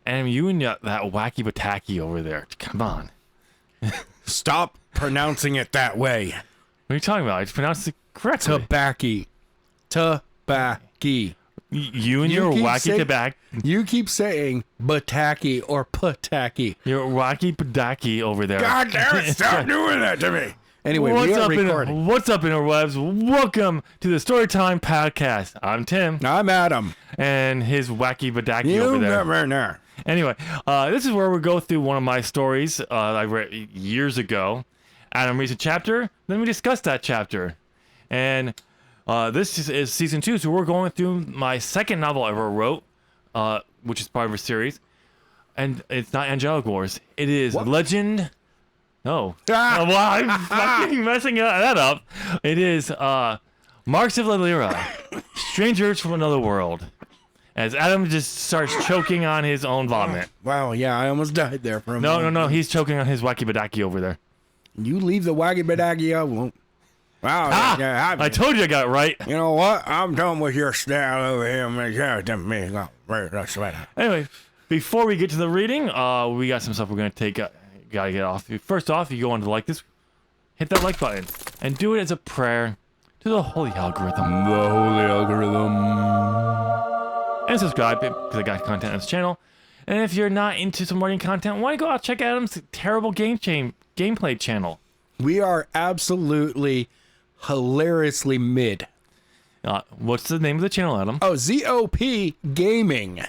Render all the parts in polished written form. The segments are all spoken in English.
And you and that wacky bataki over there. Come on. Stop pronouncing it that way. What are you talking about? I just pronounced it correctly. Tabaki. Tabaki. You and your wacky tobacco. You keep saying bataki or pataki. Your wacky pataki over there. God damn it, stop doing that to me. Anyway, we are recording. What's up, interwebs? Welcome to the Storytime Podcast. I'm Tim. I'm Adam. And his wacky bataki over there. Anyway, this is where we go through one of my stories I read years ago. Adam reads a chapter, then we discuss that chapter. And this is season 2, so we're going through my second novel I ever wrote, which is part of a series. And it's not Angelic Wars. It is Legend... No. Ah! Well, I'm fucking messing that up. It is Marks of Eilira, Strangers from Another World. As Adam just starts choking on his own vomit. Wow, yeah, I almost died there for a moment. No, he's choking on his wacky badaki over there. You leave the wacky badaki, I won't. Wow, yeah, I told you I got it right. You know what? I'm done with your style over here. Anyway, before we get to the reading, we got some stuff we're going to take... gotta get off. First off, you go on to like this, hit that like button, and do it as a prayer to the holy algorithm. The holy algorithm. And subscribe, because I got content on this channel. And if you're not into some writing content, why don't you go out and check out Adam's terrible gameplay channel? We are absolutely hilariously mid. What's the name of the channel, Adam? Oh, ZOP Gaming.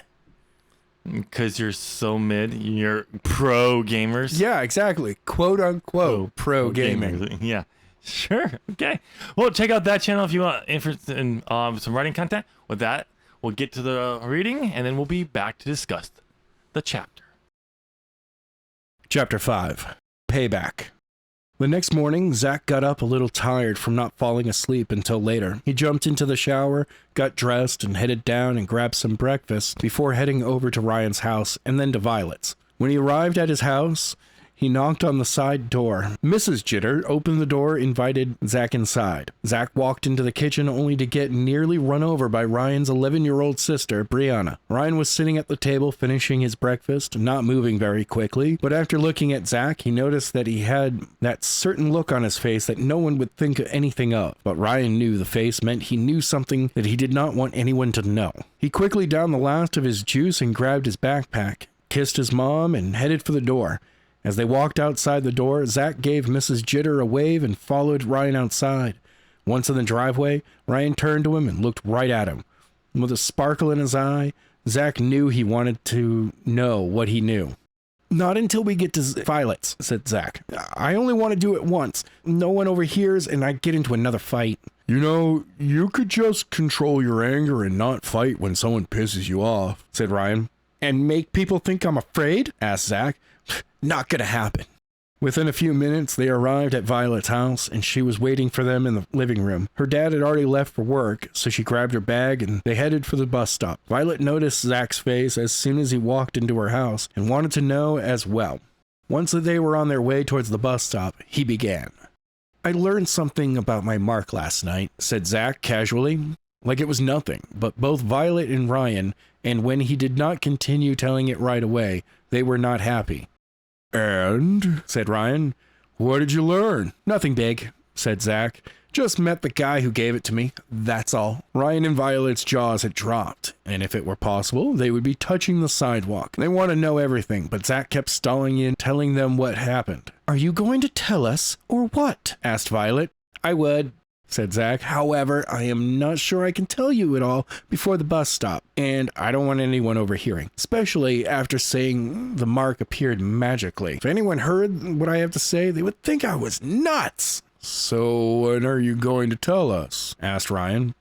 Because you're so mid, you're pro gamers. Yeah, exactly. Quote unquote pro gaming. Gamers. Yeah, sure. Okay. Well, check out that channel if you want interest in some writing content. With that, we'll get to the reading, and then we'll be back to discuss the chapter. Chapter 5. Payback. The next morning, Zach got up a little tired from not falling asleep until later. He jumped into the shower, got dressed, and headed down and grabbed some breakfast before heading over to Ryan's house and then to Violet's. When he arrived at his house, he knocked on the side door. Mrs. Jitter opened the door, invited Zach inside. Zach walked into the kitchen only to get nearly run over by Ryan's 11-year-old sister, Brianna. Ryan was sitting at the table finishing his breakfast, not moving very quickly, but after looking at Zach, he noticed that he had that certain look on his face that no one would think anything of. But Ryan knew the face meant he knew something that he did not want anyone to know. He quickly downed the last of his juice and grabbed his backpack, kissed his mom, and headed for the door. As they walked outside the door, Zach gave Mrs. Jitter a wave and followed Ryan outside. Once in the driveway, Ryan turned to him and looked right at him. With a sparkle in his eye, Zach knew he wanted to know what he knew. "Not until we get to Violet's," said Zach. "I only want to do it once. No one overhears and I get into another fight." "You know, you could just control your anger and not fight when someone pisses you off," said Ryan. "And make people think I'm afraid?" asked Zach. "Not gonna happen." Within a few minutes, they arrived at Violet's house, and she was waiting for them in the living room. Her dad had already left for work, so she grabbed her bag and they headed for the bus stop. Violet noticed Zach's face as soon as he walked into her house and wanted to know as well. Once they were on their way towards the bus stop, he began. "I learned something about my mark last night," said Zach casually, like it was nothing. But both Violet and Ryan, and when he did not continue telling it right away, they were not happy. "And," said Ryan, "what did you learn?" "Nothing big," said Zach. "Just met the guy who gave it to me. That's all." Ryan and Violet's jaws had dropped, and if it were possible, they would be touching the sidewalk. They want to know everything, but Zach kept stalling in, telling them what happened. "Are you going to tell us, or what?" asked Violet. "I would," said Zach. "However, I am not sure I can tell you it all before the bus stop, and I don't want anyone overhearing, especially after saying the mark appeared magically. If anyone heard what I have to say, they would think I was nuts." "So when are you going to tell us?" asked Ryan.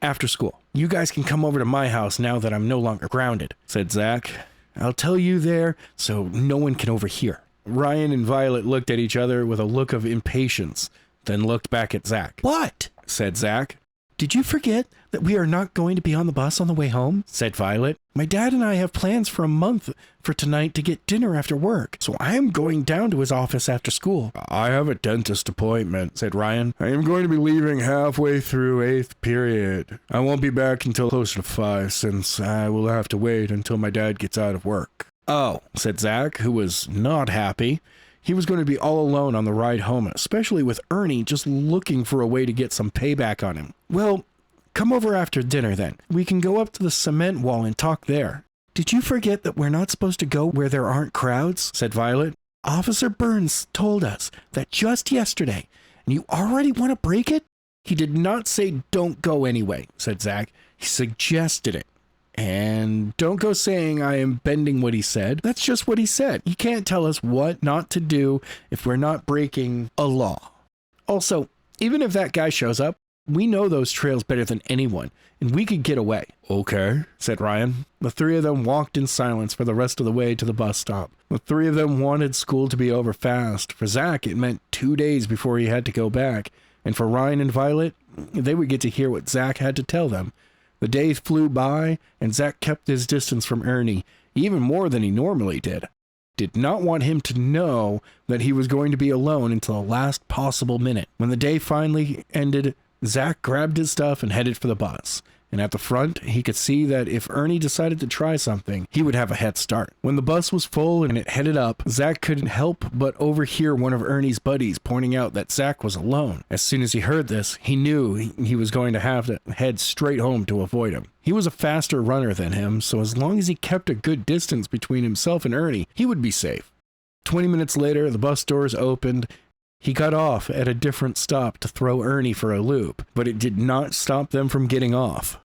"After school. You guys can come over to my house now that I'm no longer grounded," said Zach. "I'll tell you there so no one can overhear." Ryan and Violet looked at each other with a look of impatience, then looked back at Zach. "What?" said Zach. "Did you forget that we are not going to be on the bus on the way home?" said Violet. "My dad and I have plans for a month for tonight to get dinner after work, so I am going down to his office after school." "I have a dentist appointment," said Ryan. "I am going to be leaving halfway through 8th period. I won't be back until closer to 5 since I will have to wait until my dad gets out of work." Oh, said Zach, who was not happy. He was going to be all alone on the ride home, especially with Ernie just looking for a way to get some payback on him. Well, come over after dinner then. We can go up to the cement wall and talk there. Did you forget that we're not supposed to go where there aren't crowds? Said Violet. Officer Burns told us that just yesterday, and you already want to break it? He did not say don't go anyway, said Zach. He suggested it. And don't go saying I am bending what he said. That's just what he said. He can't tell us what not to do if we're not breaking a law. Also, even if that guy shows up, we know those trails better than anyone, and we could get away. Okay, said Ryan. The three of them walked in silence for the rest of the way to the bus stop. The three of them wanted school to be over fast. For Zach, it meant 2 days before he had to go back. And for Ryan and Violet, they would get to hear what Zach had to tell them. The day flew by, and Zach kept his distance from Ernie, even more than he normally did. Did not want him to know that he was going to be alone until the last possible minute. When the day finally ended, Zach grabbed his stuff and headed for the bus. And at the front, he could see that if Ernie decided to try something, he would have a head start. When the bus was full and it headed up, Zach couldn't help but overhear one of Ernie's buddies pointing out that Zach was alone. As soon as he heard this, he knew he was going to have to head straight home to avoid him. He was a faster runner than him, so as long as he kept a good distance between himself and Ernie, he would be safe. 20 minutes later, the bus doors opened. He got off at a different stop to throw Ernie for a loop, but it did not stop them from getting off.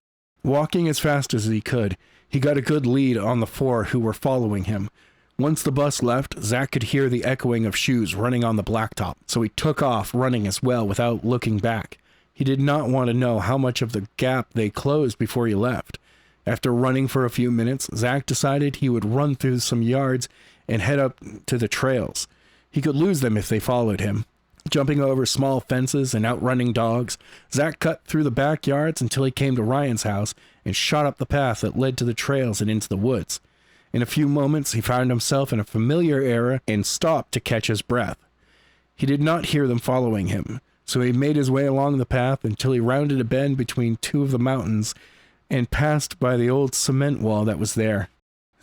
Walking as fast as he could, he got a good lead on the four who were following him. Once the bus left, Zach could hear the echoing of shoes running on the blacktop, so he took off running as well without looking back. He did not want to know how much of the gap they closed before he left. After running for a few minutes, Zach decided he would run through some yards and head up to the trails. He could lose them if they followed him. Jumping over small fences and outrunning dogs, Zach cut through the backyards until he came to Ryan's house and shot up the path that led to the trails and into the woods. In a few moments, he found himself in a familiar area and stopped to catch his breath. He did not hear them following him, so he made his way along the path until he rounded a bend between two of the mountains and passed by the old cement wall that was there.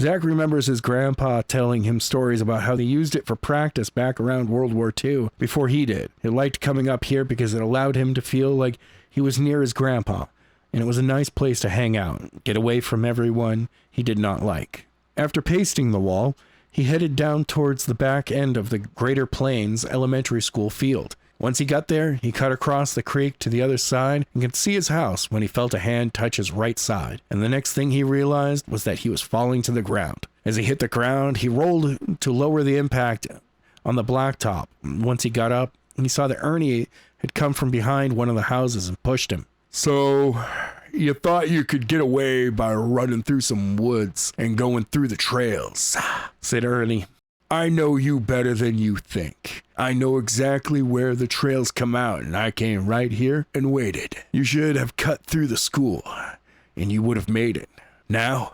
Zach remembers his grandpa telling him stories about how they used it for practice back around World War II before he did. He liked coming up here because it allowed him to feel like he was near his grandpa, and it was a nice place to hang out, get away from everyone he did not like. After pasting the wall, he headed down towards the back end of the Greater Plains Elementary School field. Once he got there, he cut across the creek to the other side and could see his house when he felt a hand touch his right side. And the next thing he realized was that he was falling to the ground. As he hit the ground, he rolled to lower the impact on the blacktop. Once he got up, he saw that Ernie had come from behind one of the houses and pushed him. "So, you thought you could get away by running through some woods and going through the trails," said Ernie. "I know you better than you think. I know exactly where the trails come out, and I came right here and waited. You should have cut through the school, and you would have made it. Now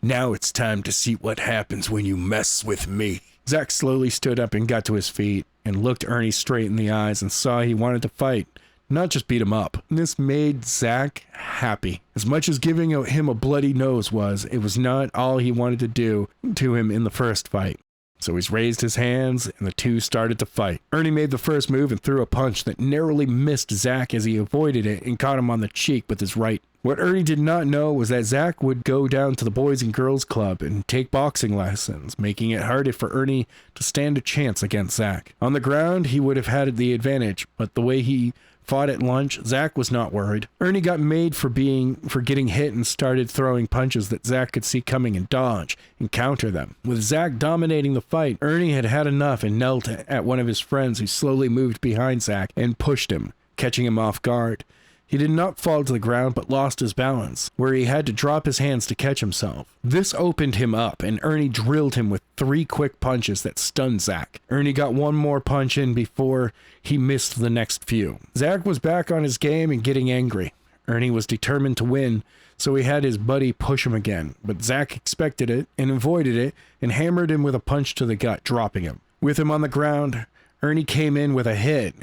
it's time to see what happens when you mess with me." Zach slowly stood up and got to his feet, and looked Ernie straight in the eyes and saw he wanted to fight, not just beat him up. This made Zach happy. As much as giving him a bloody nose was, it was not all he wanted to do to him in the first fight. So he's raised his hands, and the two started to fight. Ernie made the first move and threw a punch that narrowly missed Zach as he avoided it and caught him on the cheek with his right. What Ernie did not know was that Zach would go down to the Boys and Girls Club and take boxing lessons, making it harder for Ernie to stand a chance against Zach. On the ground, he would have had the advantage, but the way he fought at lunch, Zach was not worried. Ernie got made for getting hit and started throwing punches that Zach could see coming and dodge and counter them. With Zach dominating the fight, Ernie had had enough and knelt at one of his friends who slowly moved behind Zach and pushed him, catching him off guard. He did not fall to the ground but lost his balance, where he had to drop his hands to catch himself. This opened him up, and Ernie drilled him with 3 quick punches that stunned Zach. Ernie got one more punch in before he missed the next few. Zach was back on his game and getting angry. Ernie was determined to win, so he had his buddy push him again, but Zach expected it and avoided it and hammered him with a punch to the gut, dropping him. With him on the ground, Ernie came in with a hit,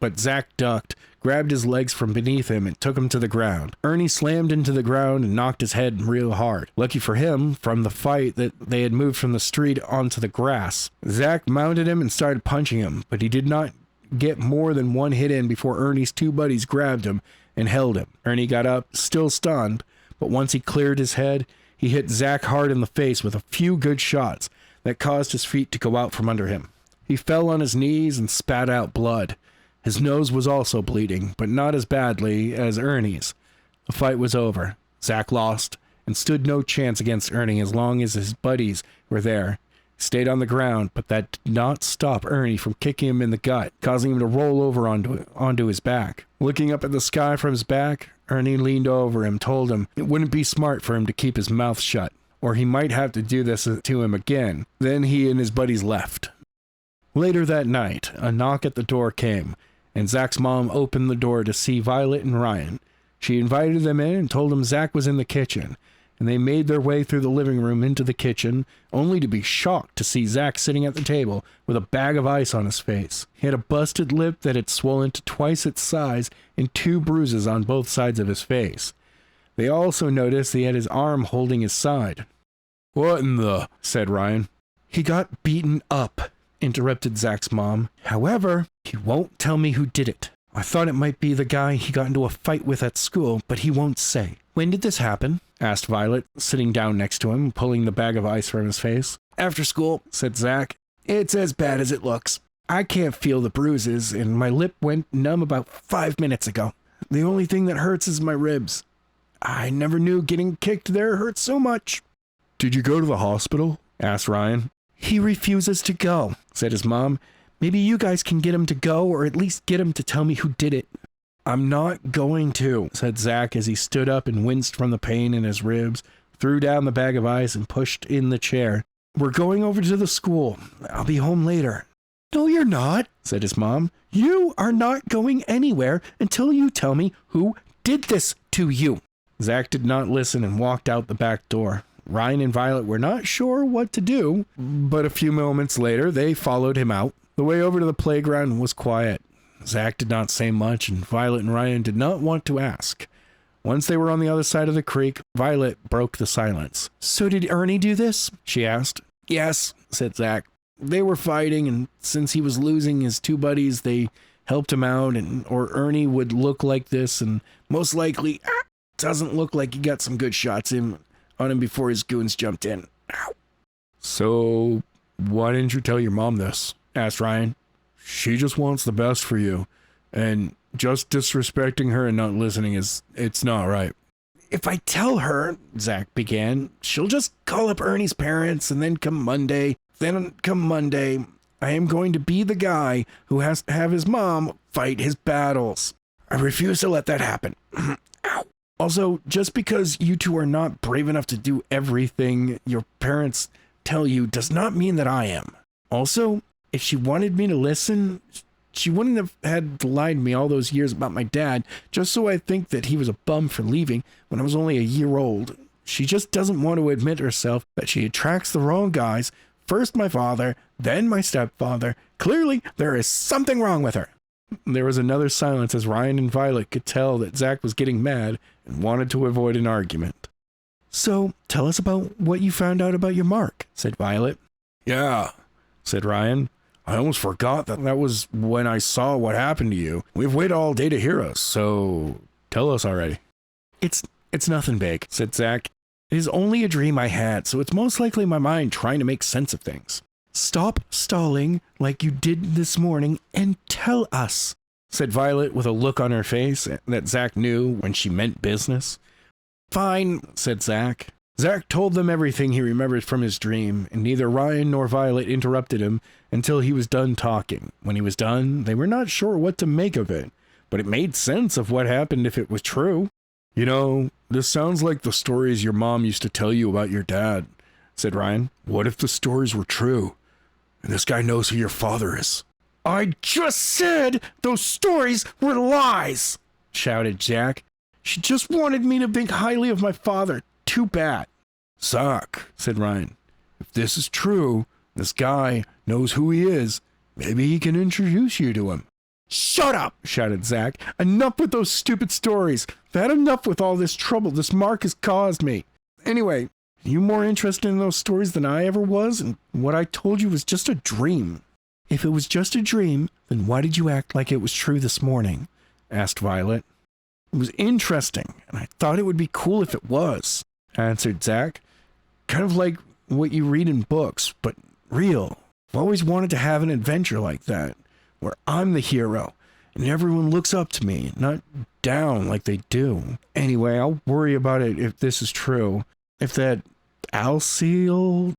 but Zach ducked, grabbed his legs from beneath him and took him to the ground. Ernie slammed into the ground and knocked his head real hard. Lucky for him, from the fight, that they had moved from the street onto the grass. Zach mounted him and started punching him, but he did not get more than one hit in before Ernie's two buddies grabbed him and held him. Ernie got up, still stunned, but once he cleared his head, he hit Zach hard in the face with a few good shots that caused his feet to go out from under him. He fell on his knees and spat out blood. His nose was also bleeding, but not as badly as Ernie's. The fight was over. Zach lost and stood no chance against Ernie as long as his buddies were there. He stayed on the ground, but that did not stop Ernie from kicking him in the gut, causing him to roll over onto his back. Looking up at the sky from his back, Ernie leaned over him, told him it wouldn't be smart for him to keep his mouth shut, or he might have to do this to him again. Then he and his buddies left. Later that night, a knock at the door came, and Zach's mom opened the door to see Violet and Ryan. She invited them in and told them Zach was in the kitchen, and they made their way through the living room into the kitchen, only to be shocked to see Zach sitting at the table with a bag of ice on his face. He had a busted lip that had swollen to twice its size and 2 bruises on both sides of his face. They also noticed he had his arm holding his side. "What in the?" said Ryan. "He got beaten up," interrupted Zach's mom. "However, he won't tell me who did it. I thought it might be the guy he got into a fight with at school, but he won't say." "When did this happen?" asked Violet, sitting down next to him, pulling the bag of ice from his face. "After school," said Zach. "It's as bad as it looks. I can't feel the bruises, and my lip went numb about 5 minutes ago. The only thing that hurts is my ribs. I never knew getting kicked there hurt so much." "Did you go to the hospital?" asked Ryan. "He refuses to go," said his mom. "Maybe you guys can get him to go, or at least get him to tell me who did it." "I'm not going to," said Zach as he stood up and winced from the pain in his ribs, threw down the bag of ice, and pushed in the chair. "We're going over to the school. I'll be home later." "No, you're not," said his mom. "You are not going anywhere until you tell me who did this to you." Zach did not listen and walked out the back door. Ryan and Violet were not sure what to do, but a few moments later they followed him out. The way over to the playground was quiet. Zach did not say much, and Violet and Ryan did not want to ask. Once they were on the other side of the creek, Violet broke the silence. "So did Ernie do this?" she asked. "Yes," said Zach. "They were fighting, and since he was losing his 2 buddies, they helped him out, or Ernie would look like this, and most likely, doesn't look like he got some good shots on him before his goons jumped in." Ow. "So, why didn't you tell your mom this?" asked Ryan. "She just wants the best for you, and just disrespecting her and not listening it's not right." "If I tell her," Zach began, "she'll just call up Ernie's parents, and then come Monday, I am going to be the guy who has to have his mom fight his battles. I refuse to let that happen." Ow. "Also, just because you two are not brave enough to do everything your parents tell you does not mean that I am. Also, if she wanted me to listen, she wouldn't have had to lie to me all those years about my dad just so I think that he was a bum for leaving when I was only a year old. She just doesn't want to admit herself that she attracts the wrong guys, first my father, then my stepfather. Clearly, there is something wrong with her." There was another silence as Ryan and Violet could tell that Zach was getting mad and wanted to avoid an argument. "So, tell us about what you found out about your mark," said Violet. "Yeah," said Ryan. "I almost forgot that was when I saw what happened to you. We've waited all day to hear us, so tell us already." It's nothing big," said Zach. "It is only a dream I had, so it's most likely my mind trying to make sense of things." "Stop stalling like you did this morning and tell us," said Violet with a look on her face that Zach knew when she meant business. "Fine," said Zach. Zach told them everything he remembered from his dream, and neither Ryan nor Violet interrupted him until he was done talking. When he was done, they were not sure what to make of it, but it made sense of what happened if it was true. "You know, this sounds like the stories your mom used to tell you about your dad," said Ryan. "What if the stories were true, and this guy knows who your father is?" "I just said those stories were lies!" shouted Jack. "She just wanted me to think highly of my father. Too bad." "Zach," said Ryan, "if this is true, this guy knows who he is. Maybe he can introduce you to him." Shut up, shouted Zach. Enough with those stupid stories. I've had enough with all this trouble this Mark has caused me. Anyway, are you more interested in those stories than I ever was? And what I told you was just a dream. If it was just a dream, then why did you act like it was true this morning? Asked Violet. It was interesting, and I thought it would be cool if it was, answered Zach. Kind of like what you read in books, but real. I've always wanted to have an adventure like that, where I'm the hero, and everyone looks up to me, not down like they do. Anyway, I'll worry about it if this is true. If that Alcee,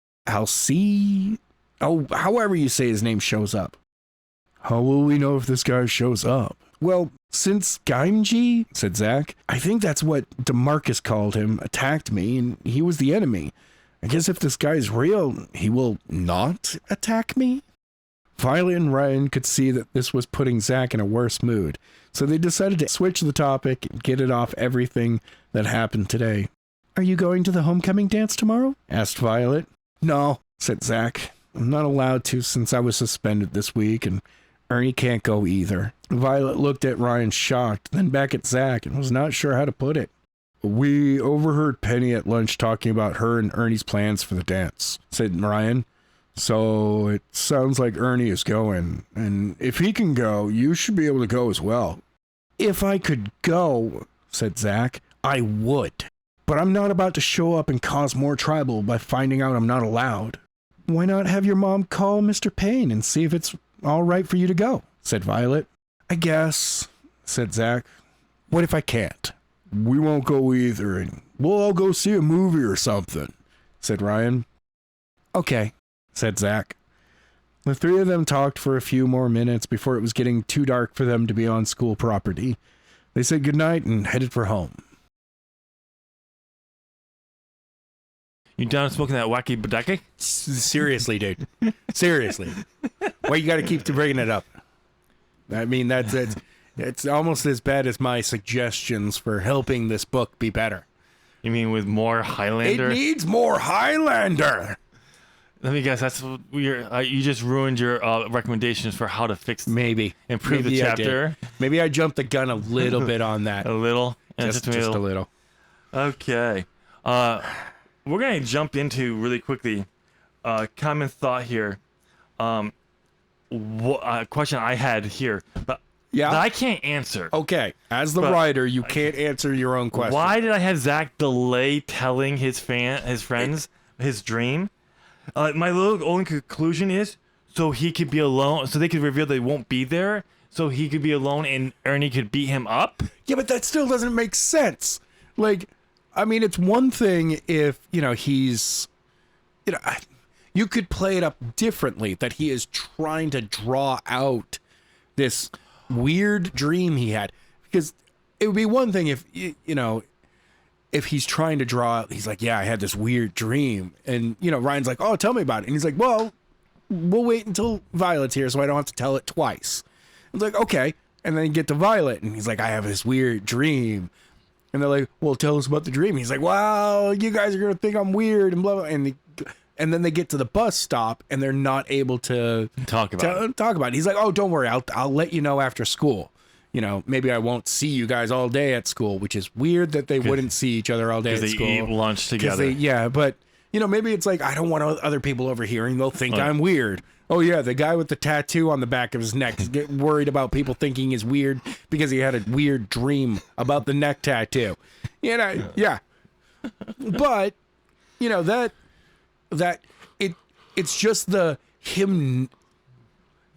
however you say his name shows up. How will we know if this guy shows up? Well, since Gaimji, said Zach, I think that's what DeMarcus called him, attacked me, and he was the enemy. I guess if this guy's real, he will not attack me? Violet and Ryan could see that this was putting Zach in a worse mood, so they decided to switch the topic and get it off everything that happened today. Are you going to the homecoming dance tomorrow? Asked Violet. No, said Zach. I'm not allowed to since I was suspended this week, and Ernie can't go either. Violet looked at Ryan shocked, then back at Zach, and was not sure how to put it. We overheard Penny at lunch talking about her and Ernie's plans for the dance, said Ryan. So it sounds like Ernie is going, and if he can go, you should be able to go as well. If I could go, said Zach, I would. But I'm not about to show up and cause more trouble by finding out I'm not allowed. Why not have your mom call Mr. Payne and see if it's all right for you to go, said Violet. I guess, said Zach. What if I can't? We won't go either, and we'll all go see a movie or something, said Ryan. Okay, said Zach. The three of them talked for a few more minutes before it was getting too dark for them to be on school property. They said goodnight and headed for home. You done smoking that wacky badake? Seriously, dude. Seriously. Why you got to keep bringing it up? I mean, it's almost as bad as my suggestions for helping this book be better. You mean with more Highlander? It needs more Highlander. Let me guess. That's you just ruined your recommendations for how to improve the chapter. Maybe I jumped the gun a little bit on that. A little, just a little. Okay. We're gonna jump into really quickly. Common thought here. Question I had here, but that I can't answer. Okay, as the writer, you can't answer your own question. Why did I have Zach delay telling his friends his dream? My little only conclusion is so he could be alone, so they could reveal they won't be there, so he could be alone and Ernie could beat him up. Yeah, but that still doesn't make sense. Like, I mean, it's one thing if, he's, you could play it up differently, that he is trying to draw out this weird dream he had. Because it would be one thing if, if he's trying to draw out, he's like, yeah, I had this weird dream. And, Ryan's like, oh, tell me about it. And he's like, well, we'll wait until Violet's here so I don't have to tell it twice. It's like, okay. And then you get to Violet and he's like, I have this weird dream. And they're like, well, tell us about the dream. He's like, well, you guys are going to think I'm weird and blah, blah. And then they get to the bus stop and they're not able to talk about it. He's like, oh, don't worry. I'll let you know after school. Maybe I won't see you guys all day at school, which is weird that they wouldn't see each other all day at school. Because they eat lunch together. But, maybe it's like, I don't want other people overhearing. They'll think I'm weird. Oh, yeah, the guy with the tattoo on the back of his neck is getting worried about people thinking he's weird because he had a weird dream about the neck tattoo. Yeah. But, that it's just him.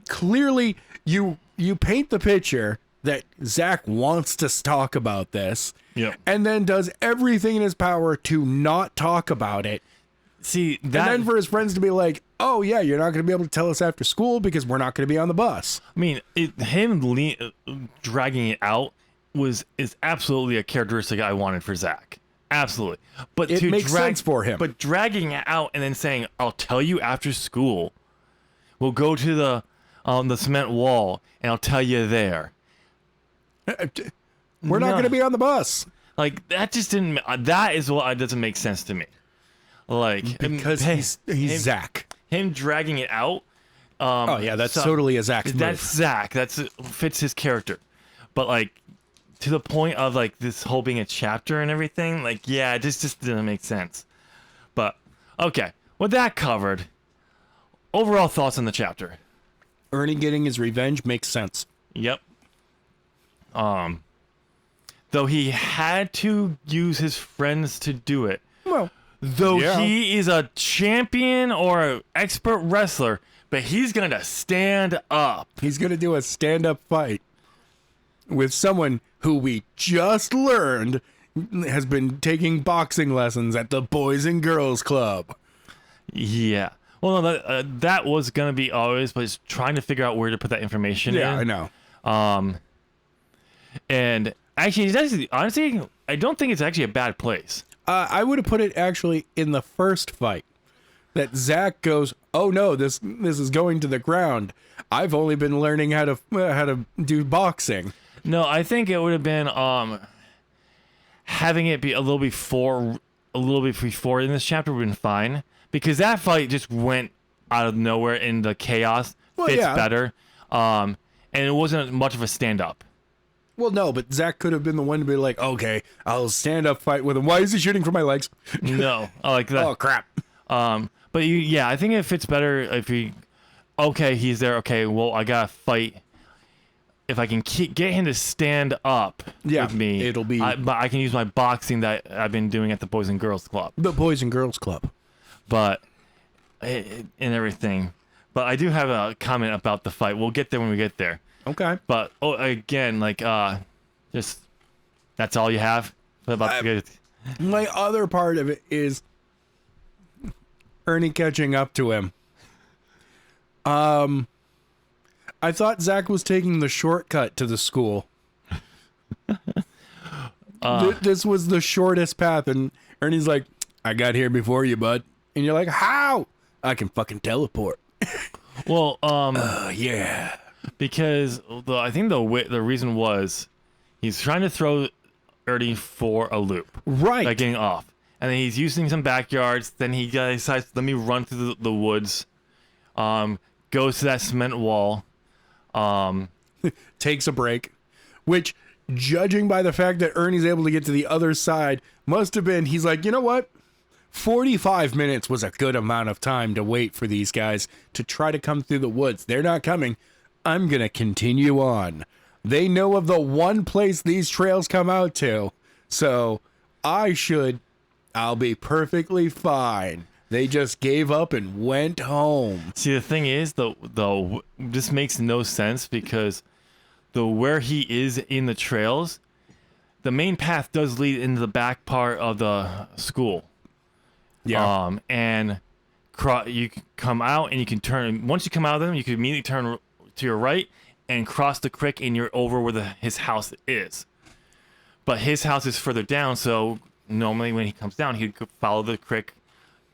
Clearly, you paint the picture that Zach wants to talk about this, and then does everything in his power to not talk about it. See, and then for his friends to be like, oh, yeah, you're not going to be able to tell us after school because we're not going to be on the bus. I mean, him dragging it out is absolutely a characteristic I wanted for Zach. Absolutely. But it makes sense for him. But dragging it out and then saying, I'll tell you after school. We'll go to the cement wall and I'll tell you there. We're not going to be on the bus. Like, that just didn't... That is what doesn't make sense to me. Like, because he's Zach. Him dragging it out Oh yeah, that's totally a Zach's move. That's Zach. Fits his character. But like to the point of like this whole being a chapter and everything, like yeah, it just didn't make sense. But okay, with that covered, overall thoughts on the chapter. Ernie getting his revenge makes sense. Yep. Though he had to use his friends to do it. Well, though he is a champion or an expert wrestler, but he's gonna stand up. He's gonna do a stand-up fight with someone who we just learned has been taking boxing lessons at the Boys and Girls Club. Yeah. Well, no, that was gonna be always, but it's trying to figure out where to put that information in. Yeah, I know. And actually, honestly, I don't think it's actually a bad place. I would have put it actually in the first fight. That Zach goes, oh no, this is going to the ground. I've only been learning how to do boxing. No, I think it would have been having it be a little bit before in this chapter would have been fine, because that fight just went out of nowhere in the chaos. Fits better. And it wasn't much of a stand up. Well, no, but Zach could have been the one to be like, okay, I'll stand up fight with him. Why is he shooting for my legs? No, like that. Oh crap. But I think it fits better if he's there. Okay, well, I gotta fight. If I can get him to stand up with me, it'll be. But I can use my boxing that I've been doing at the Boys and Girls Club. The Boys and Girls Club. But and everything. But I do have a comment about the fight. We'll get there when we get there. Okay. But again, like just that's all you have about the. My other part of it is Ernie catching up to him. I thought Zach was taking the shortcut to the school. This was the shortest path, and Ernie's like, I got here before you, bud. And you're like, how? I can fucking teleport. Well, yeah. Because I think the reason was he's trying to throw Ernie for a loop. Right. Like getting off. And then he's using some backyards. Then he decides, let me run through the woods. Goes to that cement wall. Takes a break. Which, judging by the fact that Ernie's able to get to the other side, must have been, he's like, you know what? 45 minutes was a good amount of time to wait for these guys to try to come through the woods. They're not coming. I'm going to continue on. They know of the one place these trails come out to. So I'll be perfectly fine. They just gave up and went home. See, the thing is, this makes no sense because where he is in the trails, the main path does lead into the back part of the school. Yeah. And you can come out and you can turn. Once you come out of them, you can immediately turn to your right and cross the creek, and you're over where his house is. But his house is further down, so normally when he comes down, he could follow the creek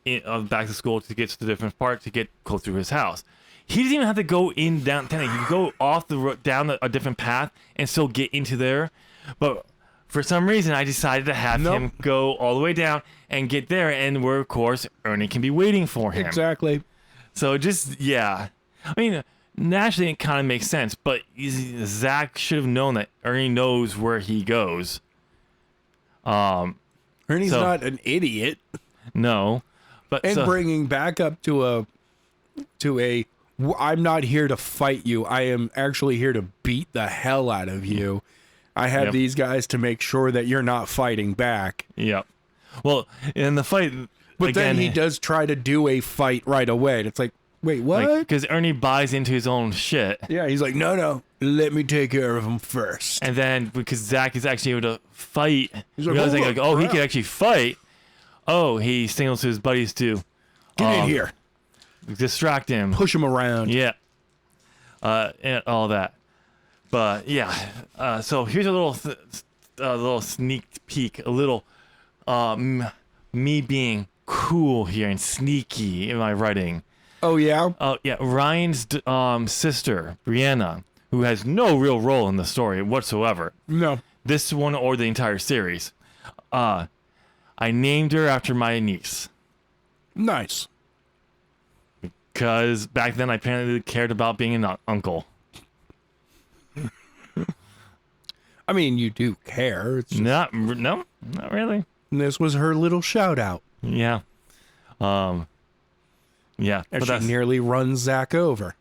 back to school to get to the different part to get close to his house. He doesn't even have to go in downtown. He can go off the road down a different path and still get into there. But for some reason, I decided to have him go all the way down and get there, and where, of course, Ernie can be waiting for him. Exactly. So I mean, naturally, it kind of makes sense, but Zach should have known that Ernie knows where he goes. Ernie's not an idiot. No. But bringing back up to a I'm not here to fight you. I am actually here to beat the hell out of you. I have these guys to make sure that you're not fighting back. Yep. Well, in the fight, but again, then he does try to do a fight right away. It's like, wait, what? Because Ernie buys into his own shit. Yeah, he's like, no, let me take care of him first. And then because Zach is actually able to fight, he's like, realizing he can actually fight. Oh, he signals to his buddies to get in here, distract him, push him around. Yeah, and all that. But yeah, so here's a little sneak peek, a little me being cool here and sneaky in my writing. Oh yeah. Oh yeah, Ryan's sister Brianna, who has no real role in the story whatsoever. No. This one or the entire series. I named her after my niece. Nice. Because back then I apparently cared about being an uncle. I mean, you do care. It's just, Not really. this was her little shout out. Yeah. Yeah. And But she nearly runs Zach over.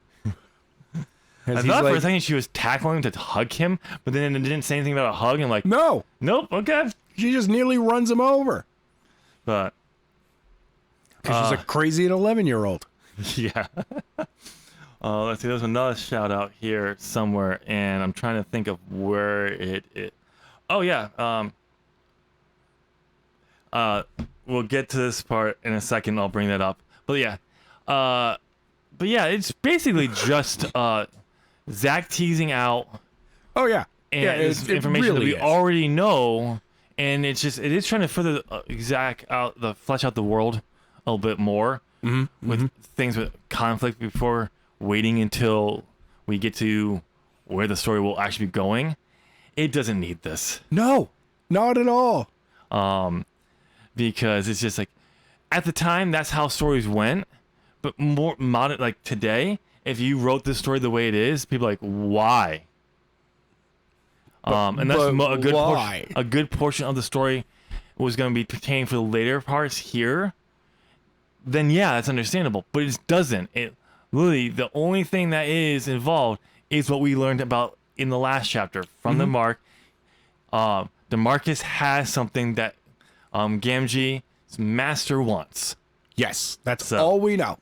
I thought for a second she was tackling him to hug him, but then it didn't say anything about a hug, and like, no, nope, okay. she just nearly runs him over. But Because she's a crazy 11-year-old. yeah. Let's see, there's another shout out here somewhere, and I'm trying to think of where it is. Oh yeah. We'll get to this part in a second. I'll bring that up. But yeah. It's basically just Zach teasing out. Oh yeah. And yeah, it's information that we already know, and it is trying to further flesh out the world a little bit more with things with conflict before waiting until we get to where the story will actually be going. It doesn't need this. No, not at all. Because it's just like at the time that's how stories went, but more modern, like today, if you wrote this story the way it is, people are like, why? And that's a good portion of the story was going to be pertaining for the later parts here. Then yeah, that's understandable, but it doesn't. It literally, the only thing that is involved is what we learned about in the last chapter from the Mark. DeMarcus has something that Gamgee's master wants. Yes, that's all we know.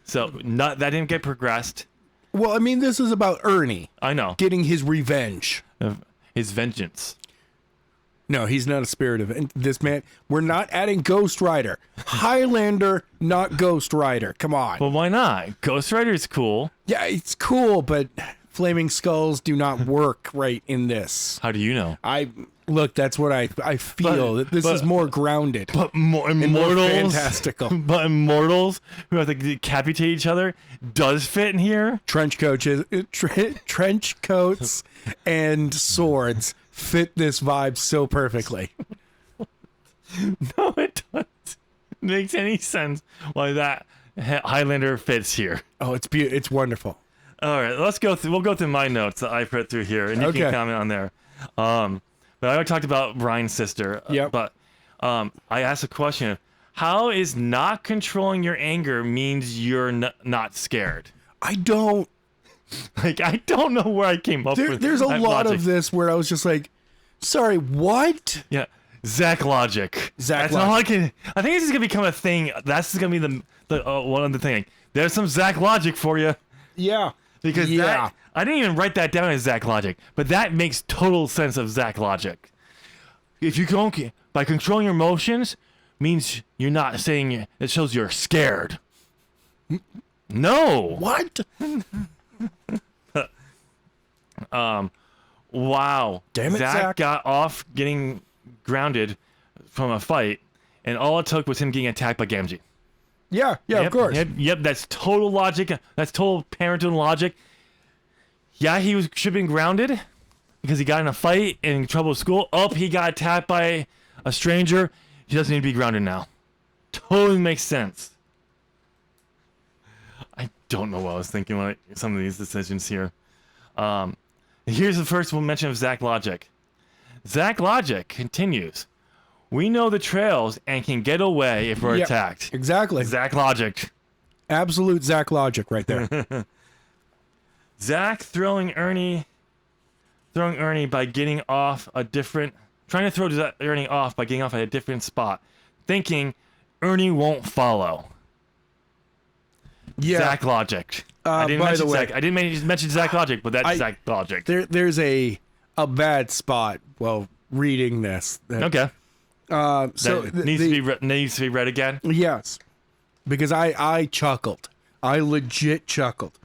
So that didn't get progressed. Well, I mean, this is about Ernie. I know. Getting his revenge. His vengeance. No, he's not a spirit of this man. We're not adding Ghost Rider. Highlander, not Ghost Rider. Come on. Well, why not? Ghost Rider is cool. Yeah, it's cool, but flaming skulls do not work right in this. How do you know? Look, that's what I feel. That this is more grounded. But immortals, more fantastical. But immortals who have to decapitate each other does fit in here. Trench coats and swords fit this vibe so perfectly. No, it doesn't. Makes any sense why that Highlander fits here. Oh, it's wonderful. All right, let's go through. We'll go through my notes that I put through here, and you can comment on there. But I already talked about Brian's sister. Yeah. But I asked a question: how is not controlling your anger means you're not scared? I don't know where I came up with. There's a lot logic. of this where I was just like, sorry, what? Yeah, Zach logic. Zach That's logic. all I can. I think this is gonna become a thing. That's gonna be the one of the thing. There's some Zach logic for you. Yeah. Because I didn't even write that down as Zach logic, but that makes total sense of Zach logic. If you don't, by controlling your emotions, means you're not saying it shows you're scared. No. What? Wow. Damn it, Zach got off getting grounded from a fight, and all it took was him getting attacked by Gamgee. Yeah, of course. Yep, that's total logic. That's total parental logic. Yeah, he should have been grounded because he got in a fight and in trouble with school. Oh, he got attacked by a stranger. He doesn't need to be grounded now. Totally makes sense. I don't know what I was thinking like some of these decisions here. Here's the first mention of Zach logic. Zach logic continues. We know the trails and can get away if we're attacked. Exactly. Zach logic. Absolute Zach logic right there. Zach throwing Ernie by getting off a different... Trying to throw Ernie off by getting off at a different spot. Thinking Ernie won't follow. Yeah. Zach logic. I didn't mention Zach logic, but that's Zach logic. There's a bad spot while reading this. Okay. So needs to be read again. Yes, because I chuckled. I legit chuckled.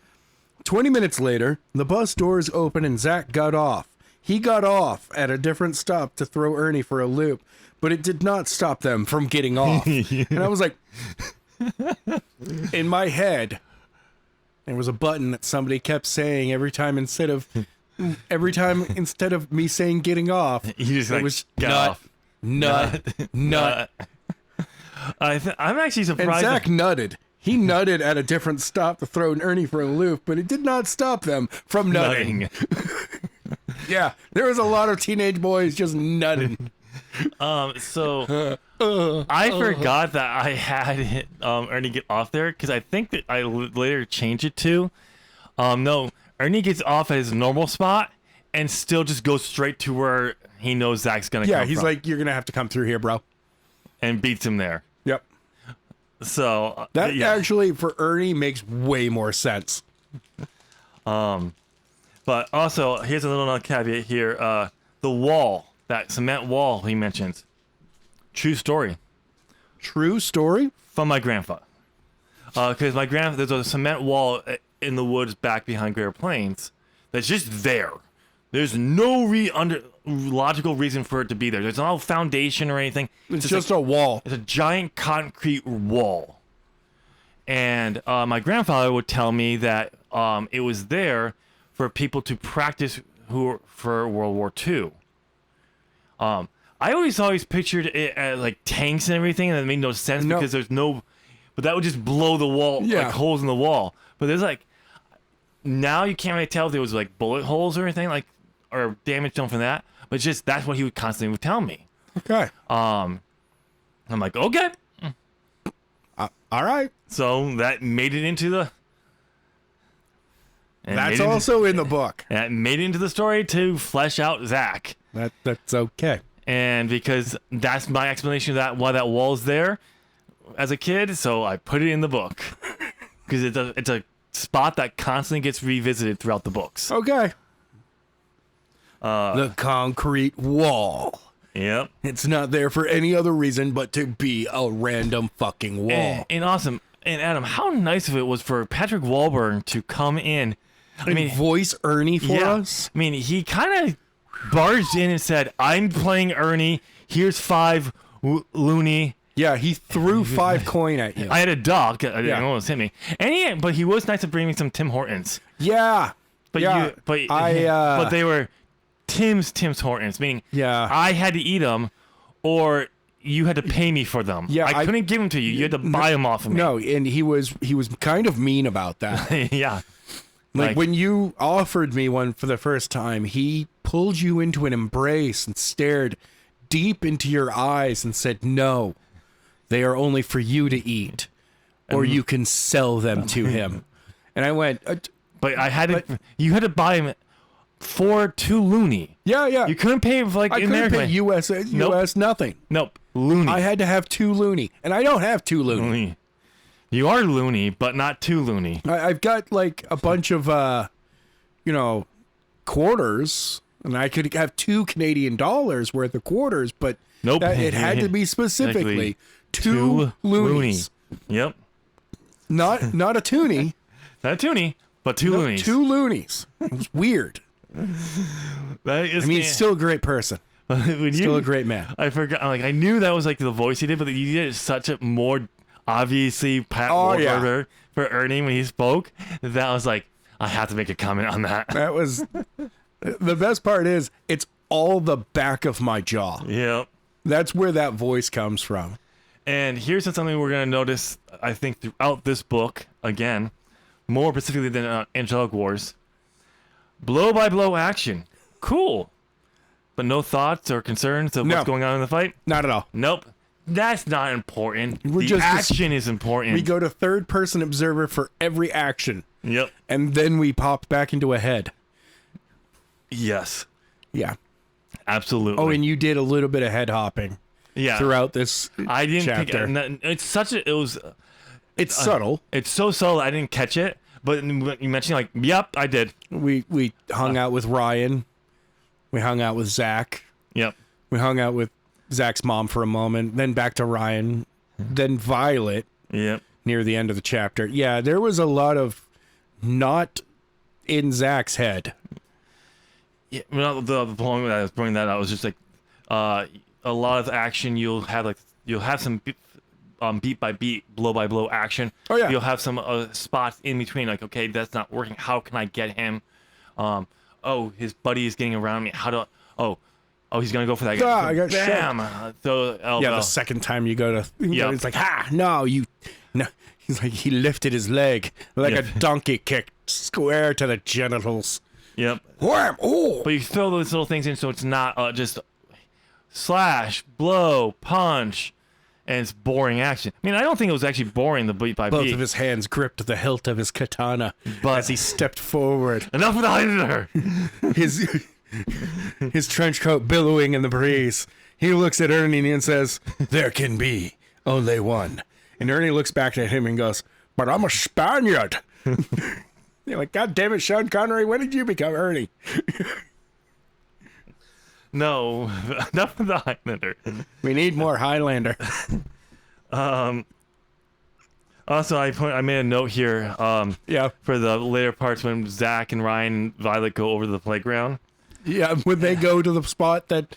20 minutes later, the bus doors open and Zach got off. He got off at a different stop to throw Ernie for a loop, but it did not stop them from getting off. And I was like, in my head, there was a button that somebody kept saying every time instead of me saying getting off, it was get off. Nut. I'm actually surprised. And Zach nutted. He nutted at a different stop to throw Ernie for a loop, but it did not stop them from nutting. Yeah, there was a lot of teenage boys just nutting. So I forgot that I had Ernie get off there because I think that I later changed it to no, Ernie gets off at his normal spot and still just goes straight to where he knows Zach's gonna come from. Yeah, he's like, you're gonna have to come through here, bro. And beats him there. Yep. So that actually for Ernie makes way more sense. But also here's a little caveat here. The wall, that cement wall he mentions. True story. True story? From my grandfather. Because there's a cement wall in the woods back behind Greater Plains that's just there. There's no logical reason for it to be there. There's no foundation or anything. It's just like, a wall. It's a giant concrete wall. And my grandfather would tell me that it was there for people to practice for World War II. I always pictured it as like tanks and everything, and it made no sense because there's no... But that would just blow the wall, like holes in the wall. But there's like... Now you can't really tell if there was like bullet holes or anything, like, or damage done from that. But it's just, that's what he would constantly tell me. Okay. I'm like, okay. All right. So that made it into the... That's also in the book. That made it into the story to flesh out Zach. That's okay. And because that's my explanation of that, why that wall's there as a kid, so I put it in the book. Because it's a spot that constantly gets revisited throughout the books. Okay. The concrete wall. Yep. It's not there for any other reason but to be a random fucking wall. And awesome. And Adam, how nice of it was for Patrick Wahlberg to come in. I mean, voice Ernie for us. I mean, he kind of barged in and said, "I'm playing Ernie. Here's 5 loony." Yeah, he threw 5 coin at you. I had a dog. It almost hit me. And but he was nice to bring me some Tim Hortons. Yeah. But but they were Tim Hortons, meaning I had to eat them, or you had to pay me for them. Yeah, I couldn't give them to you. You had to buy them off of me. No, and he was kind of mean about that. Yeah. Like when you offered me one for the first time, he pulled you into an embrace and stared deep into your eyes and said, "No, they are only for you to eat, or you can sell them to him." And I went, but you had to buy them for 2 loony. Yeah. You couldn't pay for like I couldn't pay US nothing. Nope, loony. I had to have 2 loony, and I don't have 2 loony. You are loony, but not 2 loony. I've got like a bunch of, quarters, and I could have 2 Canadian dollars worth of quarters, but nope. It had to be specifically 2 loonies. Yep. Not a toonie. Not a toonie, but 2 loonies. 2 loonies. It was weird. Still a great person. Still a great man. I forgot. I knew that was like the voice he did, but you did such a more obviously Pat Wahlberg for Ernie when he spoke. That was like, I have to make a comment on that. That was the best part. Is it's all the back of my jaw. Yep. That's where that voice comes from. And here's something we're gonna notice. I think throughout this book again, more specifically than Angelic Wars. Blow by blow action. Cool. But no thoughts or concerns of what's going on in the fight? Not at all. Nope. That's not important. The action is important. We go to third person observer for every action. Yep. And then we pop back into a head. Yes. Yeah. Absolutely. Oh, and you did a little bit of head hopping. Yeah. Throughout this I didn't chapter. It's subtle. It's so subtle I didn't catch it. But you mentioned yep, I did. We hung out with Ryan. We hung out with Zach. Yep. We hung out with Zach's mom for a moment, then back to Ryan, then Violet. Yep. Near the end of the chapter. Yeah, there was a lot of not in Zach's head. Yeah, the point that I was bringing that out was just like a lot of action. You'll have some beat by beat, blow by blow action. Oh yeah. You'll have some spots in between, like, okay, that's not working. How can I get him? His buddy is getting around me. He's gonna go for that guy. I got bam. shot. So the second time you go to, it's like, no, He's like, he lifted his leg like a donkey kick square to the genitals. Yep. Wham! Oh! But you throw those little things in so it's not just slash, blow, punch, and it's boring action. I mean, I don't think it was actually boring, the beat by beat. Both of his hands gripped the hilt of his katana as he stepped forward. Enough with the Highlander! His trench coat billowing in the breeze. He looks at Ernie and says, "There can be only one." And Ernie looks back at him and goes, "But I'm a Spaniard." You're like, God damn it, Sean Connery, when did you become Ernie? No, enough with the Highlander. We need more Highlander. Also, I made a note here for the later parts when Zach and Ryan and Violet go over to the playground. Yeah, when they go to the spot that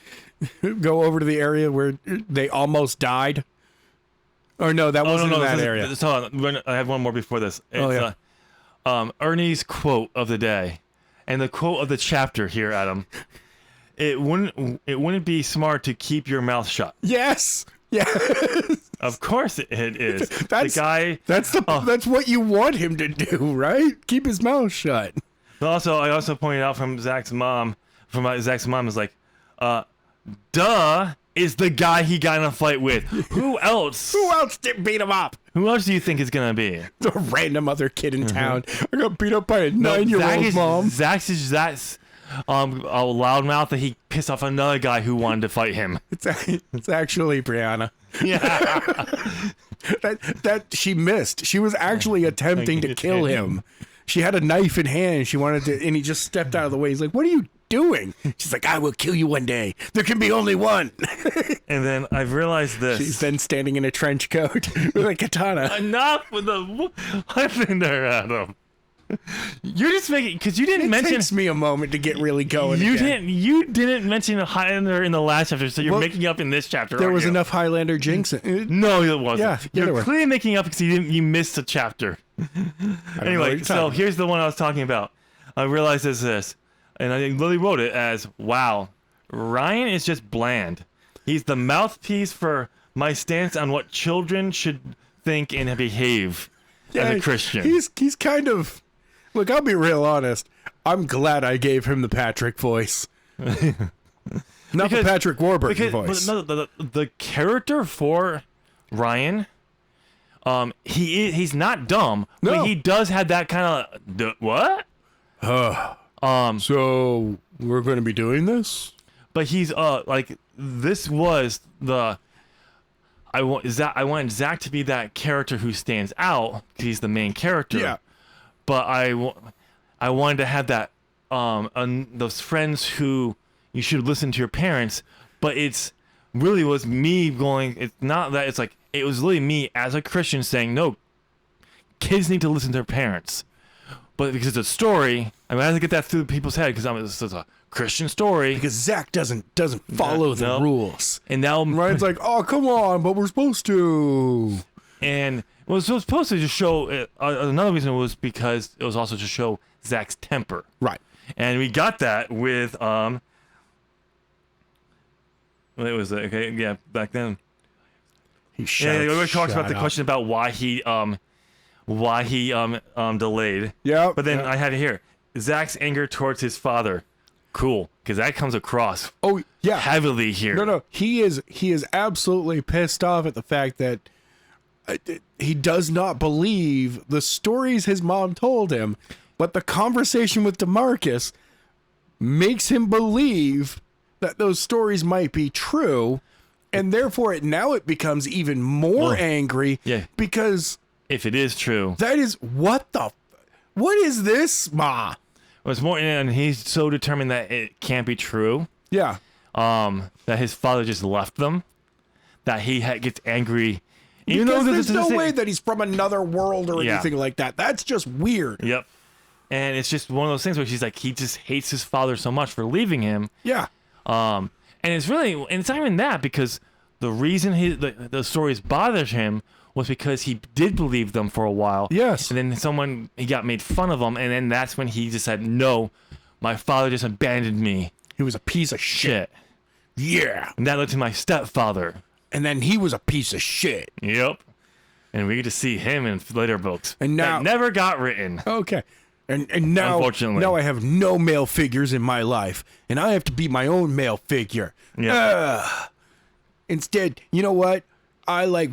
go over to the area where they almost died. Or no, that wasn't in that area. Hold on, I have one more before this. It's, Ernie's quote of the day, and the quote of the chapter here, Adam. It wouldn't be smart to keep your mouth shut. Yes. Yes. Of course it is. That's that's what you want him to do, right? Keep his mouth shut. But I also pointed out from Zach's mom is like, duh, is the guy he got in a fight with. Who else? Who else did beat him up? Who else do you think is gonna be? The random other kid in town. I got beat up by a 9-year-old mom. Zach's a loudmouth that he pissed off another guy who wanted to fight him. It's actually Brianna. Yeah. that she missed. She was actually attempting to kill him. She had a knife in hand. She wanted to, and he just stepped out of the way. He's like, "What are you doing?" She's like, "I will kill you one day. There can be only one." And then I've realized this. She's then standing in a trench coat with a katana. Enough with the weapon there, Adam. You're just making, because you didn't mention. It takes me a moment to get really going. You didn't mention a Highlander in the last chapter, so you're making up in this chapter. There was enough Highlander jinx. No, it wasn't. Yeah, you're clearly making up because you missed a chapter. Anyway, so here's the one I was talking about. I realized this, and I literally wrote it as, "Wow, Ryan is just bland. He's the mouthpiece for my stance on what children should think and behave as a Christian." He's kind of. Look, I'll be real honest. I'm glad I gave him the Patrick voice. Not the Patrick Warburton voice. No, the character for Ryan, he's not dumb, but he does have that kind of what? So we're going to be doing this? But he's like, this was the. I wanted Zach to be that character who stands out because he's the main character. Yeah. But I wanted to have that those friends who you should listen to your parents. But it's really was me going. It's not that. It's like it was really me as a Christian saying, no, kids need to listen to their parents. But because it's a story, I have to get that through people's head because this is a Christian story. Because Zach doesn't follow the rules. And now Ryan's like, "Oh, come on, but we're supposed to." And it was supposed to just show. Another reason was because it was also to show Zach's temper. Right. And we got that with It was okay. Yeah, back then. He shouts. Yeah, we talked about the question about why he delayed. Yeah. But then I had it here. Zach's anger towards his father. Cool, because that comes across. Oh yeah. Heavily here. No. He is absolutely pissed off at the fact that he does not believe the stories his mom told him, but the conversation with DeMarcus makes him believe that those stories might be true, and therefore it becomes even more angry. Yeah. Because if it is true, that is what is this, Ma? It was more, and he's so determined that it can't be true. Yeah. That his father just left them. That he gets angry. Even though there's no way that he's from another world or anything like that. That's just weird. Yep. And it's just one of those things where she's like, he just hates his father so much for leaving him. Yeah. And it's not even that, because the reason the stories bothered him was because he did believe them for a while. Yes. And then he got made fun of him, and then that's when he just said, no, my father just abandoned me. He was a piece of shit. Yeah. And that led to my stepfather. And then he was a piece of shit. Yep. And we get to see him in later books. And now, that never got written. Okay. And now, Unfortunately. now I have no male figures in my life, and I have to be my own male figure. Yeah. Instead, you know what? I like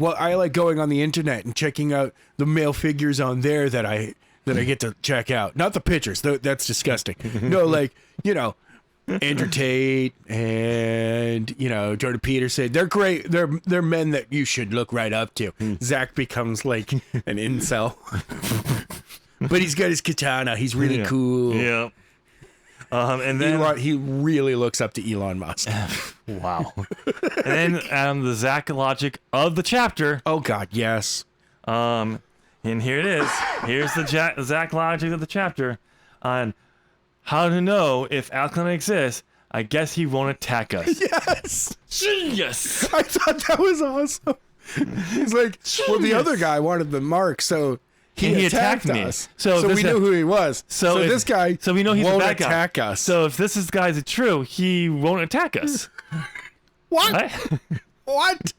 going on the internet and checking out the male figures on there that I get to check out. Not the pictures. That's disgusting. No, like, Andrew Tate and, Jordan Peterson. They're great. They're men that you should look right up to. Zach becomes like an incel. But he's got his katana. He's really cool. Yeah. And then he really looks up to Elon Musk. Wow. And then the Zach logic of the chapter. Oh God, yes. And here it is. Here's the Zach logic of the chapter on how to know if Alkaline exists. I guess he won't attack us. Yes. Genius. I thought that was awesome. He's like, well, the other guy wanted the mark, so he attacked us. So we knew who he was. So this guy we know he's won't a bad attack guy. us. So if this guy's true, he won't attack us. What? What?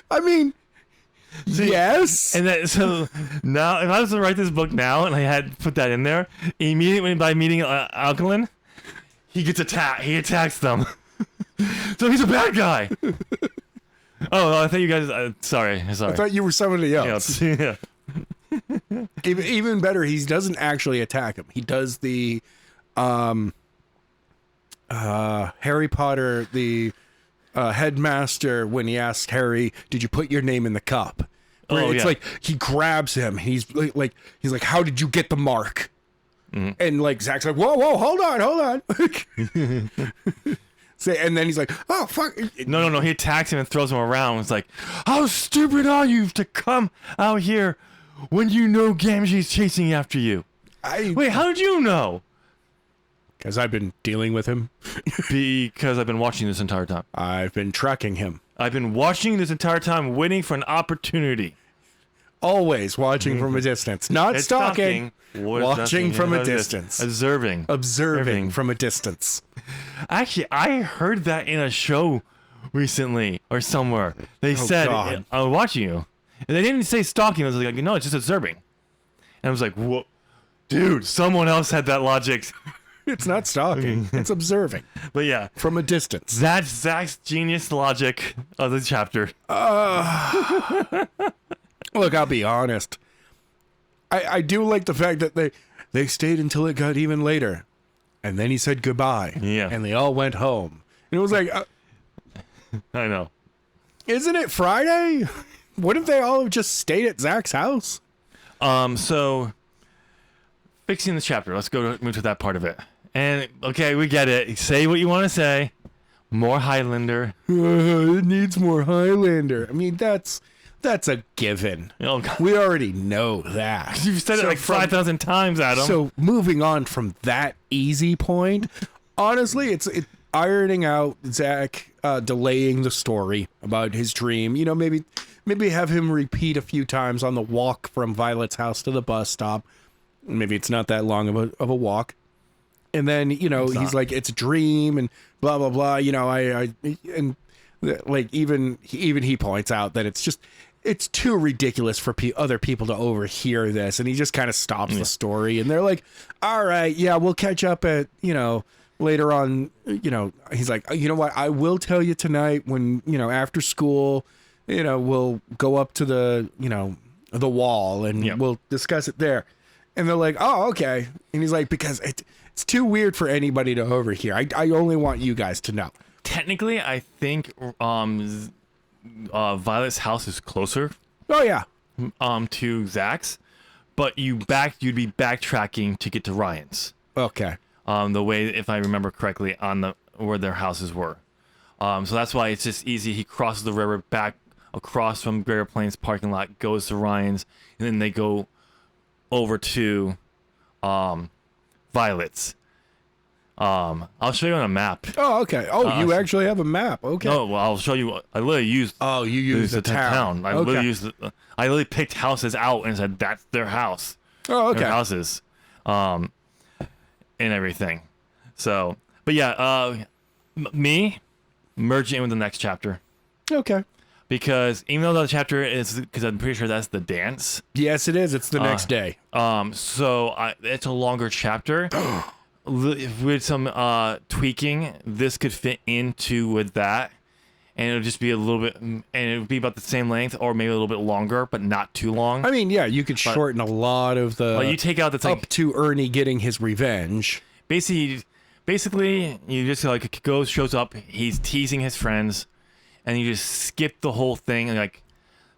I mean, yes. And then, so now, if I was to write this book now and I had put that in there, immediately by meeting Alkaline, he gets attacked. He attacks them. So he's a bad guy. Oh, I thought you guys. Sorry. I thought you were somebody else. Yeah. Even better, he doesn't actually attack him. He does the Harry Potter, the headmaster, when he asks Harry, "Did you put your name in the cup?" It's like he grabs him. He's like, "How did you get the mark?" Mm-hmm. And like Zach's like, "Whoa, hold on." And then he's like, "Oh fuck!" No. He attacks him and throws him around. It's like, "How stupid are you to come out here when you know Gamgee's chasing after you?" Wait, how did you know? Because I've been dealing with him. Because I've been watching this entire time. I've been tracking him. I've been watching this entire time, waiting for an opportunity. Always watching from a distance, not stalking. Watching from a distance. Observing from a distance. Actually, I heard that in a show recently or somewhere. They said, I'm watching you. And they didn't say stalking. I was like, no, it's just observing. And I was like, whoa. Dude, someone else had that logic. It's not stalking. It's observing. But yeah. From a distance. That's Zach's genius logic of the chapter. Look, I'll be honest. I do like the fact that they stayed until it got even later. And then he said goodbye. Yeah. And they all went home. And it was like... I know. Isn't it Friday? What if they all have just stayed at Zach's house? So... Fixing the chapter. Let's move to that part of it. And, okay, we get it. Say what you want to say. More Highlander. It needs more Highlander. I mean, that's a given. Oh, God. We already know that. You've said it like 5,000 times, Adam. So moving on from that easy point, honestly, it's ironing out Zach delaying the story about his dream. Maybe have him repeat a few times on the walk from Violet's house to the bus stop. Maybe it's not that long of a walk. And then, he's like, it's a dream and blah, blah, blah. And like even he points out that it's too ridiculous for other people to overhear this. And he just kind of stops the story. And they're like, all right, yeah, we'll catch up at, later on. He's like, you know what? I will tell you tonight when, after school, we'll go up to the, the wall and we'll discuss it there. And they're like, oh, okay. And he's like, because it's too weird for anybody to overhear. I only want you guys to know. Technically, I think Violet's house is closer. Oh, yeah. To Zach's. But you'd be backtracking to get to Ryan's. Okay. The way, if I remember correctly, where their houses were. So that's why it's just easy. He crosses the river back across from Greater Plains parking lot, goes to Ryan's, and then they go over to Violet's. I'll show you on a map. Oh, okay. Oh, you actually have a map. Okay. No, well, I'll show you. I literally used. Oh, you used the town. I literally used. I literally picked houses out and said that's their house. Oh, okay. Their houses, and everything. So, but yeah, me merge in with the next chapter. Okay. Because even though the chapter is, because I'm pretty sure that's the dance. Yes, it is. It's the next day. So it's a longer chapter. With some tweaking, this could fit into with that. And it'll just be a little bit, and it would be about the same length, or maybe a little bit longer, but not too long. I mean, yeah, you could shorten a lot of the. Well, you take out the up to Ernie getting his revenge. Basically, you just like shows up. He's teasing his friends, and you just skip the whole thing. And like,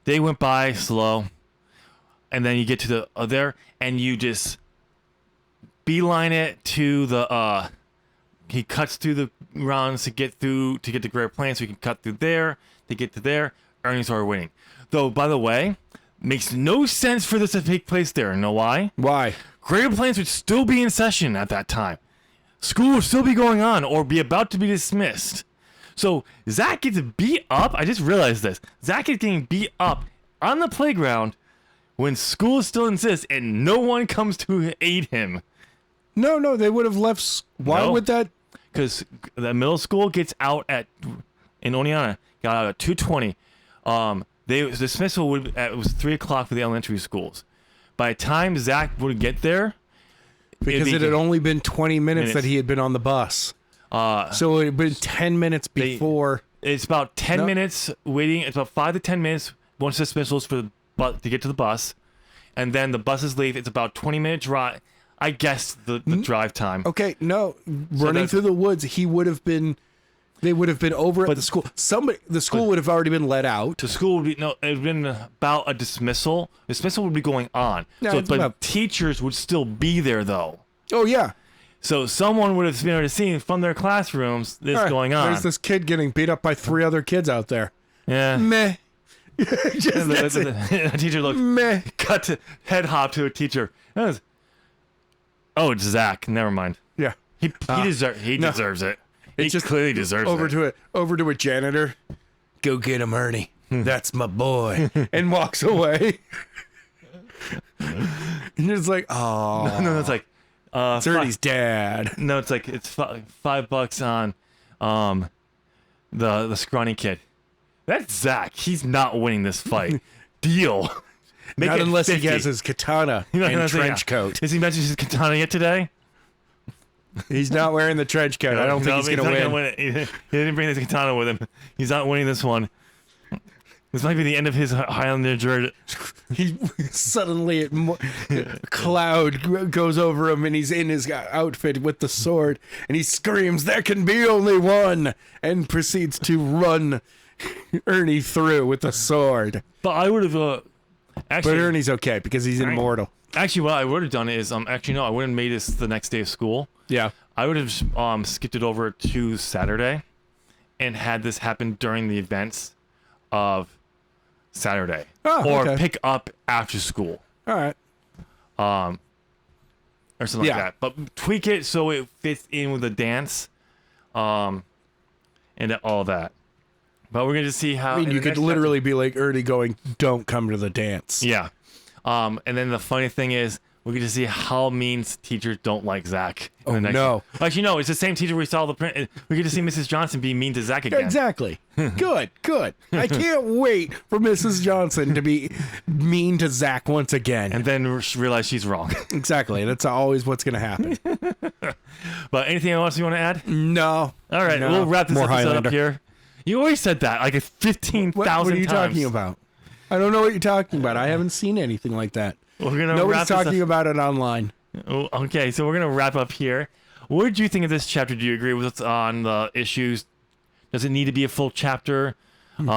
they went by slow, and then you get to the there, and you just beeline it to the. He cuts through the rounds to get to Great Plains, so he can cut through there to get to there. Ernie's already winning. Though, by the way, makes no sense for this to take place there. Know why? Why? Great Plains would still be in session at that time. School would still be going on or be about to be dismissed. So Zach gets beat up. I just realized this. Zach is getting beat up on the playground when school still exists and no one comes to aid him. No, they would have left. Why would that? Because the middle school gets out in Oneonta, got out at 2:20. The dismissal it was 3 o'clock for the elementary schools. By the time Zach would get there, because it had only been 20 minutes that he had been on the bus. So it had been 10 minutes before. It's about 10 minutes waiting. It's about 5 to 10 minutes once dismissals to get to the bus, and then the buses leave. It's about 20-minute drive. I guess the drive time. Okay, no, running through the woods, he would have been. They would have been over at the school. The school would have already been let out. The school would be it would have been about a dismissal. Dismissal would be going on. Yeah, but teachers would still be there though. Oh yeah. So someone would have been able to see from their classrooms this going on. There's this kid getting beat up by 3 other kids out there. Yeah. Meh. The teacher looked. Meh. Cut to head hop to a teacher. Oh, it's Zach. Never mind. Yeah. He deserves it. He just clearly deserves it. Over to a janitor. Go get him, Ernie. That's my boy. And walks away. And it's like, oh. No, it's like, it's Ernie's dad. No, it's like it's $5 on, the scrawny kid. That's Zach. He's not winning this fight. Deal. Not unless 50. He has his katana and trench coat. Has he mentioned his katana yet today? He's not wearing the trench coat. I don't think he's going to win. He didn't bring his katana with him. He's not winning this one. This might be the end of his Highlander journey. He suddenly a cloud goes over him, and he's in his outfit with the sword, and he screams, "There can be only one!" and proceeds to run Ernie through with the sword. But I would have but Ernie's okay because he's immortal. Actually, what I would have done is I wouldn't have made this the next day of school. Yeah. I would have skipped it over to Saturday and had this happen during the events of Saturday. Or pick up after school. All right. Or something like that. But tweak it so it fits in with the dance. And all that. But we're going to see how... I mean, you could literally be like Ernie going, "Don't come to the dance." Yeah. And then the funny thing is, we get to see how mean teachers don't like Zach. Oh, no. Actually, no, it's the same teacher we saw the print. We get to see Mrs. Johnson be mean to Zach again. Exactly. Good. I can't wait for Mrs. Johnson to be mean to Zach once again. And then realize she's wrong. Exactly. That's always what's going to happen. But anything else you want to add? No. All right, we'll wrap this episode up here. You always said that like 15,000 times. What are you talking about? I don't know what you're talking about. I haven't seen anything like that. Nobody's talking about it online. Oh, okay, so we're going to wrap up here. What did you think of this chapter? Do you agree with us on the issues? Does it need to be a full chapter? This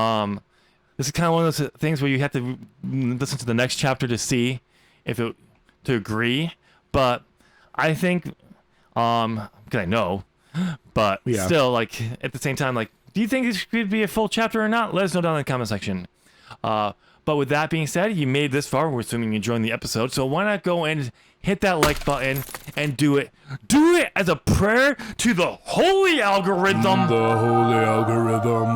is kind of one of those things where you have to listen to the next chapter to see to agree. But I think, because I know, but still, like, at the same time, like, do you think this could be a full chapter or not? Let us know down in the comment section. But with that being said, you made this far. We're assuming you enjoyed the episode. So why not go and hit that like button and do it. Do it as a prayer to the holy algorithm. The holy algorithm.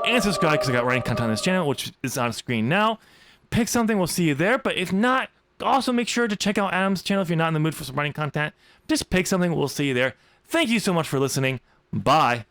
And subscribe because I got writing content on this channel, which is on screen now. Pick something. We'll see you there. But if not, also make sure to check out Adam's channel if you're not in the mood for some writing content. Just pick something. We'll see you there. Thank you so much for listening. Bye.